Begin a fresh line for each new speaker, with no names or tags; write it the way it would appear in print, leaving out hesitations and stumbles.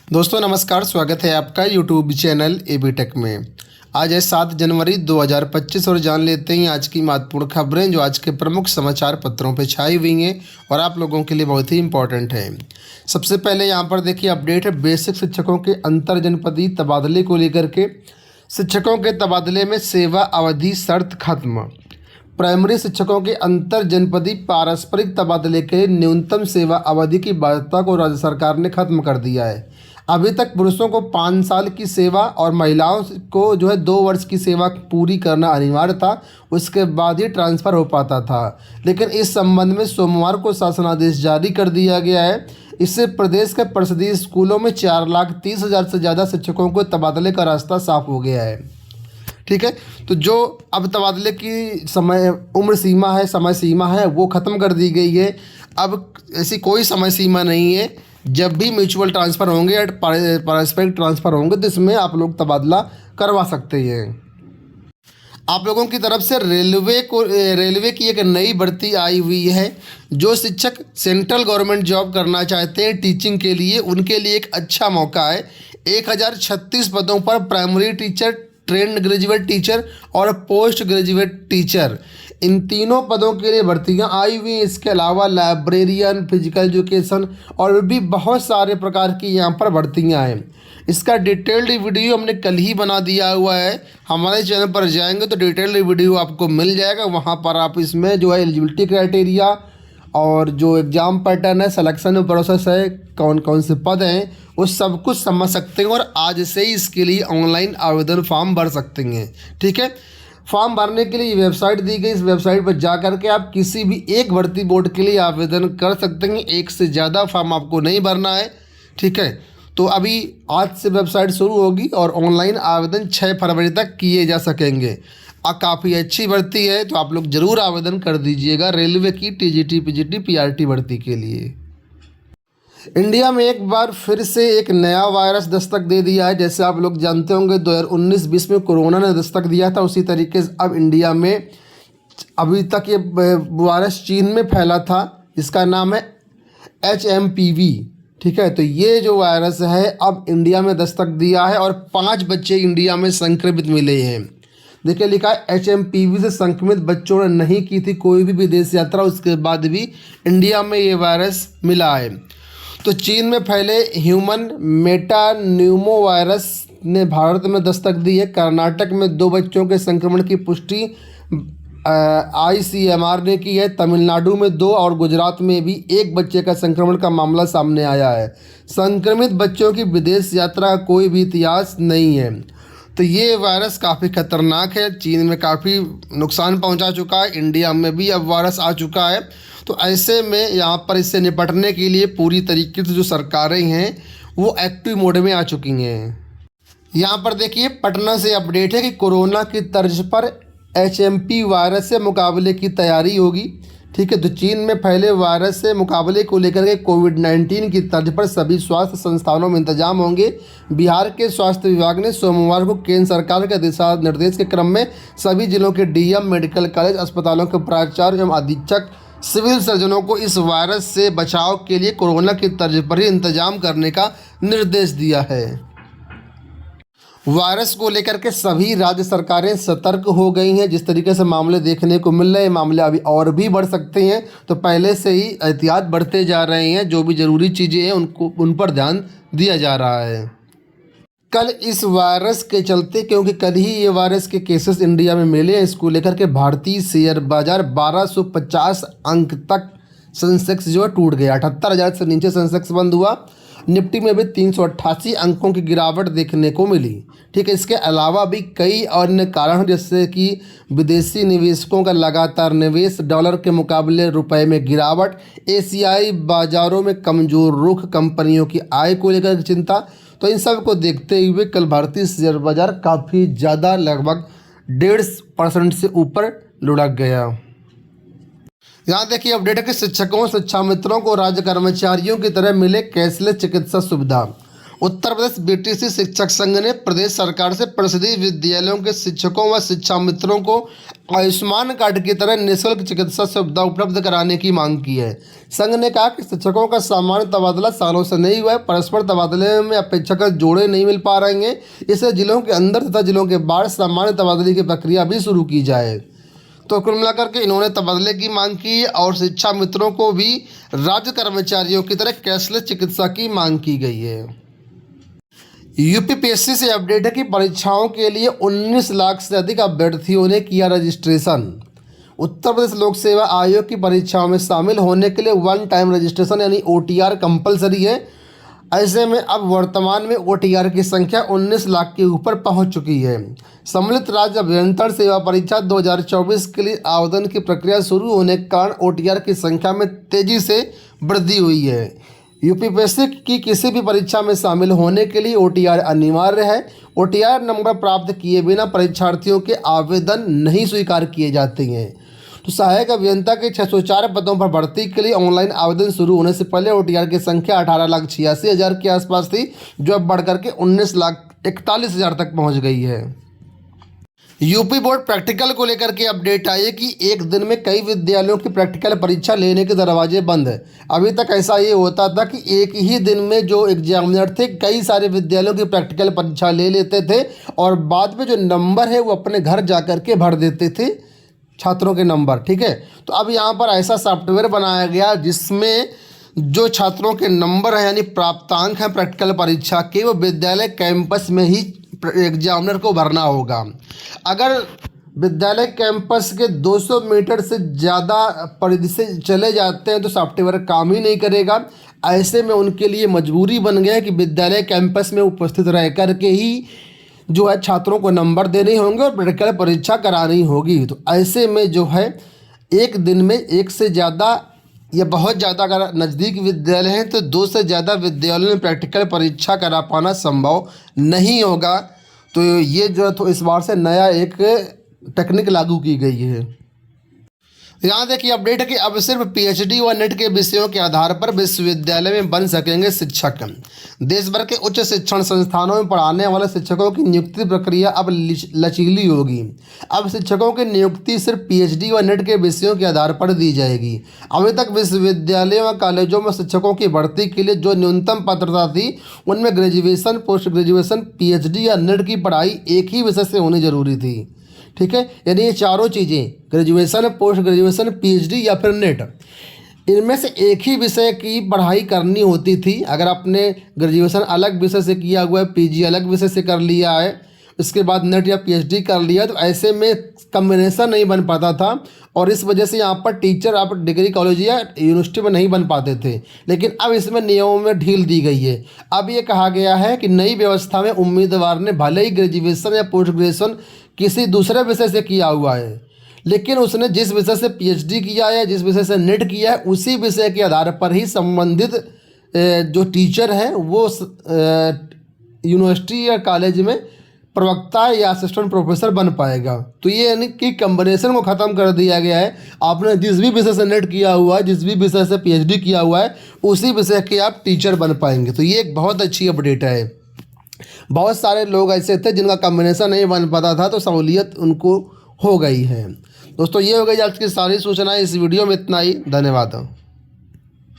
दोस्तों नमस्कार, स्वागत है आपका यूट्यूब चैनल एबी टेक में। आज है 7 जनवरी 2025 और जान लेते हैं आज की महत्वपूर्ण खबरें जो आज के प्रमुख समाचार पत्रों पर छाई हुई हैं और आप लोगों के लिए बहुत ही इंपॉर्टेंट है। सबसे पहले यहाँ पर देखिए अपडेट है बेसिक शिक्षकों के अंतर जनपदीय तबादले को लेकर के। शिक्षकों के तबादले में सेवा अवधि शर्त खत्म। प्राइमरी शिक्षकों के अंतर जनपदीय पारस्परिक तबादले के न्यूनतम सेवा अवधि की बाध्यता को राज्य सरकार ने खत्म कर दिया है। अभी तक पुरुषों को 5 साल की सेवा और महिलाओं को जो है 2 वर्ष की सेवा पूरी करना अनिवार्य था, उसके बाद ही ट्रांसफ़र हो पाता था। लेकिन इस संबंध में सोमवार को शासनादेश जारी कर दिया गया है। इससे प्रदेश के परिषदीय स्कूलों में 4,30,000 से ज़्यादा शिक्षकों को तबादले का रास्ता साफ हो गया है। ठीक है, तो जो अब तबादले की उम्र सीमा है, समय सीमा है, वो ख़त्म कर दी गई है। अब ऐसी कोई समय सीमा नहीं है। जब भी म्यूचुअल ट्रांसफ़र होंगे या पारस्परिक ट्रांसफ़र होंगे तो इसमें आप लोग तबादला करवा सकते हैं। आप लोगों की तरफ से रेलवे की एक नई भर्ती आई हुई है। जो शिक्षक सेंट्रल गवर्नमेंट जॉब करना चाहते हैं टीचिंग के लिए, उनके लिए एक अच्छा मौका है। 1036 पदों पर primary teacher, trained graduate teacher और पोस्ट ग्रेजुएट टीचर, इन तीनों पदों के लिए भर्तियां आई हुई हैं। इसके अलावा लाइब्रेरियन, फिजिकल एजुकेशन और भी बहुत सारे प्रकार की यहाँ पर भर्तियां हैं। इसका डिटेल्ड वीडियो हमने कल ही बना दिया हुआ है। हमारे चैनल पर जाएंगे तो डिटेल्ड वीडियो आपको मिल जाएगा। वहाँ पर आप इसमें जो है एलिजिबिलिटी क्राइटेरिया और जो एग्ज़ाम पैटर्न है, सिलेक्शन प्रोसेस है, कौन कौन से पद हैं, वो सब कुछ समझ सकते हैं और आज से ही इसके लिए ऑनलाइन आवेदन फॉर्म भर सकते हैं। ठीक है, फॉर्म भरने के लिए वेबसाइट दी गई। इस वेबसाइट पर जा कर के आप किसी भी एक भर्ती बोर्ड के लिए आवेदन कर सकते हैं। एक से ज़्यादा फॉर्म आपको नहीं भरना है। ठीक है, तो अभी आज से वेबसाइट शुरू होगी और ऑनलाइन आवेदन 6 फरवरी तक किए जा सकेंगे। काफ़ी अच्छी भर्ती है, तो आप लोग ज़रूर आवेदन कर दीजिएगा रेलवे की टीजीटी, पीजीटी, पीआरटी भर्ती के लिए। इंडिया में एक बार फिर से एक नया वायरस दस्तक दे दिया है। जैसे आप लोग जानते होंगे 2019-20 में कोरोना ने दस्तक दिया था, उसी तरीके से अब इंडिया में अभी तक ये वायरस चीन में फैला था। इसका नाम है HMPV। ठीक है, तो ये जो वायरस है अब इंडिया में दस्तक दिया है और 5 बच्चे इंडिया में संक्रमित मिले हैं। देखिए लिखा है HMPV से संक्रमित बच्चों ने नहीं की थी कोई भी विदेश यात्रा, उसके बाद भी इंडिया में ये वायरस मिला है। तो चीन में फैले ह्यूमन मेटान्यूमो वायरस ने भारत में दस्तक दी है। कर्नाटक में 2 बच्चों के संक्रमण की पुष्टि ICMR ने की है। तमिलनाडु में 2 और गुजरात में भी 1 बच्चे का संक्रमण का मामला सामने आया है। संक्रमित बच्चों की विदेश यात्रा का कोई भी इतिहास नहीं है। तो ये वायरस काफ़ी खतरनाक है। चीन में काफ़ी नुकसान पहुंचा चुका है, इंडिया में भी अब वायरस आ चुका है। तो ऐसे में यहाँ पर इससे निपटने के लिए पूरी तरीके से जो सरकारें हैं वो एक्टिव मोड में आ चुकी हैं। यहाँ पर देखिए पटना से अपडेट है कि कोरोना की तर्ज पर HMP वायरस से मुकाबले की तैयारी होगी। ठीक है, तो चीन में फैले वायरस से मुकाबले को लेकर के कोविड-19 की तर्ज पर सभी स्वास्थ्य संस्थानों में इंतजाम होंगे। बिहार के स्वास्थ्य विभाग ने सोमवार को केंद्र सरकार के दिशा निर्देश के क्रम में सभी जिलों के DM, मेडिकल कॉलेज, अस्पतालों के प्राचार्य एवं अधीक्षक, सिविल सर्जनों को इस वायरस से बचाव के लिए कोरोना की तर्ज पर ही इंतजाम करने का निर्देश दिया है। वायरस को लेकर के सभी राज्य सरकारें सतर्क हो गई हैं। जिस तरीके से मामले देखने को मिल रहे हैं, मामले अभी और भी बढ़ सकते हैं, तो पहले से ही एहतियात बढ़ते जा रहे हैं। जो भी ज़रूरी चीज़ें हैं उन पर ध्यान दिया जा रहा है। कल इस वायरस के चलते, क्योंकि कल ही ये वायरस के केसेस इंडिया में मिले हैं, इसको लेकर के भारतीय शेयर बाजार 1250 अंक तक सेंसेक्स जो है टूट गया। 78,000 से नीचे सेंसेक्स बंद हुआ। निफ्टी में भी 388 अंकों की गिरावट देखने को मिली। ठीक है, इसके अलावा भी कई अन्य कारण जैसे कि विदेशी निवेशकों का लगातार निवेश, डॉलर के मुकाबले रुपए में गिरावट, एशियाई बाजारों में कमज़ोर रुख, कंपनियों की आय को लेकर चिंता, तो इन सब को देखते हुए कल भारतीय शेयर बाजार काफ़ी ज़्यादा लगभग 1.5% से ऊपर लुढ़क गया। यहाँ देखिए अपडेट है कि शिक्षकों, शिक्षा मित्रों को राज्य कर्मचारियों की तरह मिले कैशलेस चिकित्सा सुविधा। उत्तर प्रदेश बीटीसी शिक्षक संघ ने प्रदेश सरकार से परिषदीय विद्यालयों के शिक्षकों व शिक्षा मित्रों को आयुष्मान कार्ड की तरह निःशुल्क चिकित्सा सुविधा उपलब्ध कराने की मांग की है। संघ ने कहा कि शिक्षकों का सामान्य तबादला सालों से नहीं हुआ है, परस्पर तबादले में अपेक्षाकृत जोड़े नहीं मिल पा रहे हैं, इससे जिलों के अंदर तथा जिलों के बाहर सामान्य तबादले की प्रक्रिया भी शुरू की जाए। तो कुल मिलाकर के इन्होंने तबादले की मांग की और शिक्षा मित्रों को भी राज्य कर्मचारियों की तरह कैशलेस चिकित्सा की मांग की गई है। यूपीपीएससी से अपडेट है कि परीक्षाओं के लिए 19 लाख से अधिक अभ्यर्थियों ने किया रजिस्ट्रेशन। उत्तर प्रदेश लोक सेवा आयोग की परीक्षाओं में शामिल होने के लिए वन टाइम रजिस्ट्रेशन यानी OTR कंपलसरी है। ऐसे में अब वर्तमान में OTR की संख्या 19 लाख के ऊपर पहुंच चुकी है। सम्मिलित राज्य अभियंत्रण सेवा परीक्षा 2024 के लिए आवेदन की प्रक्रिया शुरू होने के कारण OTR की संख्या में तेजी से वृद्धि हुई है। यूपीपीएससी की किसी भी परीक्षा में शामिल होने के लिए OTR अनिवार्य है। OTR नंबर प्राप्त किए बिना परीक्षार्थियों के आवेदन नहीं स्वीकार किए जाते हैं। तो सहायक अभियंता के 604 पदों पर भर्ती के लिए ऑनलाइन आवेदन शुरू होने से पहले OTR की संख्या 18,86,000 के आसपास थी, जो अब बढ़कर के 19,41,000 तक पहुंच गई है। यूपी बोर्ड प्रैक्टिकल को लेकर के अपडेट आई है कि एक दिन में कई विद्यालयों की प्रैक्टिकल परीक्षा लेने के दरवाजे बंद है। अभी तक ऐसा ये होता था कि एक ही दिन में जो एग्जामिनर थे कई सारे विद्यालयों की प्रैक्टिकल परीक्षा ले लेते थे और बाद में जो नंबर है वो अपने घर जा कर के भर देते थे छात्रों के नंबर। ठीक है, तो अब यहाँ पर ऐसा सॉफ्टवेयर बनाया गया जिसमें जो छात्रों के नंबर हैं यानी प्राप्तांक हैं प्रैक्टिकल परीक्षा के, वो विद्यालय कैंपस में ही एग्जामिनर को भरना होगा। अगर विद्यालय कैंपस के 200 मीटर से ज़्यादा परिधि से चले जाते हैं तो सॉफ्टवेयर काम ही नहीं करेगा। ऐसे में उनके लिए मजबूरी बन गया है कि विद्यालय कैंपस में उपस्थित रह कर के ही जो है छात्रों को नंबर देने होंगे और प्रैक्टिकल परीक्षा करानी होगी। तो ऐसे में जो है एक दिन में एक से ज़्यादा या बहुत ज़्यादा अगर नज़दीक विद्यालय हैं तो 2 से ज़्यादा विद्यालयों में प्रैक्टिकल परीक्षा करा पाना संभव नहीं होगा। तो ये जो है तो इस बार से नया एक टेक्निक लागू की गई है। यहाँ देखिए अपडेट है कि अब सिर्फ PhD व नेट के विषयों के आधार पर विश्वविद्यालय में बन सकेंगे शिक्षक। देश भर के उच्च शिक्षण संस्थानों में पढ़ाने वाले शिक्षकों की नियुक्ति प्रक्रिया अब लचीली होगी। अब शिक्षकों की नियुक्ति सिर्फ PhD व नेट के विषयों के आधार पर दी जाएगी। अभी तक विश्वविद्यालयों व कॉलेजों में शिक्षकों की भर्ती के लिए जो न्यूनतम पात्रता थी उनमें ग्रेजुएशन, पोस्ट ग्रेजुएशन, PhD या नेट की पढ़ाई एक ही विषय से होनी जरूरी थी। ठीक है, यानी ये चारों चीज़ें ग्रेजुएशन, पोस्ट ग्रेजुएशन, PhD या फिर नेट, इनमें से एक ही विषय की पढ़ाई करनी होती थी। अगर आपने ग्रेजुएशन अलग विषय से किया हुआ है, PG अलग विषय से कर लिया है, इसके बाद नेट या PhD कर लिया, तो ऐसे में कम्बिनेशन नहीं बन पाता था और इस वजह से यहाँ पर टीचर आप डिग्री कॉलेज या यूनिवर्सिटी में नहीं बन पाते थे। लेकिन अब इसमें नियमों में ढील दी गई है। अब ये कहा गया है कि नई व्यवस्था में उम्मीदवार ने भले ही ग्रेजुएशन या पोस्ट ग्रेजुएशन किसी दूसरे विषय से किया हुआ है, लेकिन उसने जिस विषय से PhD किया है, जिस विषय से नेट किया है, उसी विषय के आधार पर ही संबंधित जो टीचर हैं वो यूनिवर्सिटी या कॉलेज में प्रवक्ता या असिस्टेंट प्रोफेसर बन पाएगा। तो ये यानी कि कम्बिनेशन को ख़त्म कर दिया गया है। आपने जिस भी विषय से नेट किया हुआ है, जिस भी विषय से PhD किया हुआ है, उसी विषय के आप टीचर बन पाएंगे। तो ये एक बहुत अच्छी अपडेट है। बहुत सारे लोग ऐसे थे जिनका कॉम्बिनेशन नहीं बन पाता था, तो सहूलियत उनको हो गई है। दोस्तों ये हो गई आज की सारी सूचनाएं। इस वीडियो में इतना ही। धन्यवाद।